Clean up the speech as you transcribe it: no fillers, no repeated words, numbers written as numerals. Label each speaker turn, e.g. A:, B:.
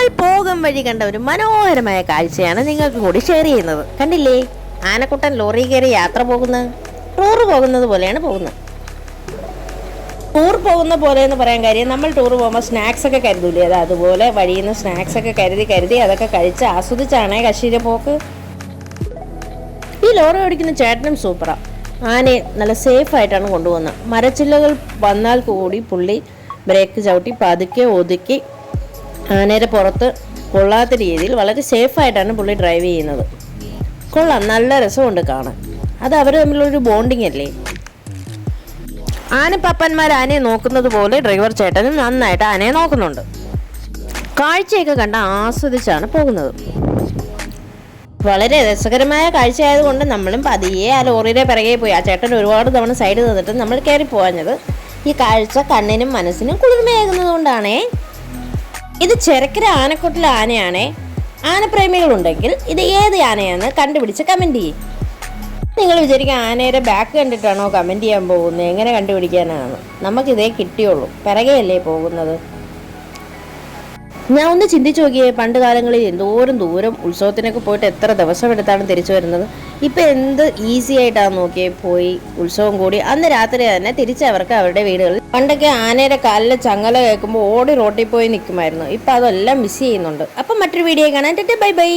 A: നമ്മൾ പോകും വഴി കണ്ട ഒരു മനോഹരമായ കാഴ്ചയാണ് നിങ്ങൾക്ക് കൂടി ഷെയർ ചെയ്യുന്നത്. കണ്ടില്ലേ, ആനക്കുട്ടൻ ലോറി കയറി യാത്ര പോകുന്നത്, ടൂർ പോകുന്നത് പോലെയാണ് പോകുന്നത്. ടൂർ പോകുന്ന പോലെ എന്ന് പറയാൻ കാര്യം, നമ്മൾ ടൂർ പോകുമ്പോൾ സ്നാക്സ് ഒക്കെ കരുതൂലേ, അത് അതുപോലെ വഴിയിൽ നിന്ന് സ്നാക്സ് ഒക്കെ കരുതി അതൊക്കെ കഴിച്ച് ആസ്വദിച്ചാണേ കശീര പോക്ക്. ഈ ലോറി ഓടിക്കുന്ന ചേട്ടനും സൂപ്പറാ. ആനയെ നല്ല സേഫായിട്ടാണ് കൊണ്ടുപോകുന്നത്. മരച്ചില്ലകൾ വന്നാൽ കൂടി പുള്ളി ബ്രേക്ക് ചവിട്ടി പതുക്കെ ഒതുക്കി ആനയുടെ പുറത്ത് കൊള്ളാത്ത രീതിയിൽ വളരെ സേഫായിട്ടാണ് പുള്ളി ഡ്രൈവ് ചെയ്യുന്നത്. കൊള്ളാം, നല്ല രസമുണ്ട് കാണാൻ. അത് അവർ തമ്മിലൊരു ബോണ്ടിങ് അല്ലേ. ആനപ്പപ്പന്മാർ ആനയെ നോക്കുന്നത് പോലെ ഡ്രൈവർ ചേട്ടനും നന്നായിട്ട് ആനയെ നോക്കുന്നുണ്ട്. കാഴ്ചയൊക്കെ കണ്ട് ആസ്വദിച്ചാണ് പോകുന്നത്. വളരെ രസകരമായ കാഴ്ചയായതുകൊണ്ട് നമ്മളും പതിയെ ആ ലോറിയുടെ പിറകെ പോയി. ആ ചേട്ടൻ ഒരുപാട് തവണ സൈഡ് നിന്നിട്ട് നമ്മൾ കയറി പോകാഞ്ഞത് ഈ കാഴ്ച കണ്ണിനും മനസ്സിനും കുളിർമയാകുന്നത് കൊണ്ടാണേ. ഇത് ചെറുക്കര ആനക്കൊട്ടിലെ ആനയാണേ. ആനപ്രേമികളുണ്ടെങ്കിൽ ഇത് ഏത് ആനയാണെന്ന് കണ്ടുപിടിച്ച് കമൻറ്റ് ചെയ്യും. നിങ്ങൾ വിചാരിക്കുക ആനയുടെ ബാക്ക് കണ്ടിട്ടാണോ കമൻറ്റ് ചെയ്യാൻ പോകുന്നത്? എങ്ങനെ കണ്ടുപിടിക്കാനാണ്? നമുക്കിതേ കിട്ടിയുള്ളൂ, പിറകെയല്ലേ പോകുന്നത്. ഞാൻ ഒന്ന് ചിന്തിച്ചു നോക്കിയേ, പണ്ട് കാലങ്ങളിൽ എന്തോരം ദൂരം ഉത്സവത്തിനൊക്കെ പോയിട്ട് എത്ര ദിവസം എടുത്താണ് തിരിച്ചു വരുന്നത്. ഇപ്പം എന്ത് ഈസി ആയിട്ടാണ് നോക്കിയേ, പോയി ഉത്സവം കൂടി അന്ന് രാത്രി തന്നെ തിരിച്ച് അവർക്ക് അവരുടെ വീടുകളിൽ. പണ്ടൊക്കെ ആനയുടെ കാലിലെ ചങ്ങല കേൾക്കുമ്പോൾ ഓടി റോട്ടിൽ പോയി നിൽക്കുമായിരുന്നു. ഇപ്പം അതെല്ലാം മിസ് ചെയ്യുന്നുണ്ട്. അപ്പം മറ്റൊരു വീഡിയോ കാണാൻ ബൈ ബൈ.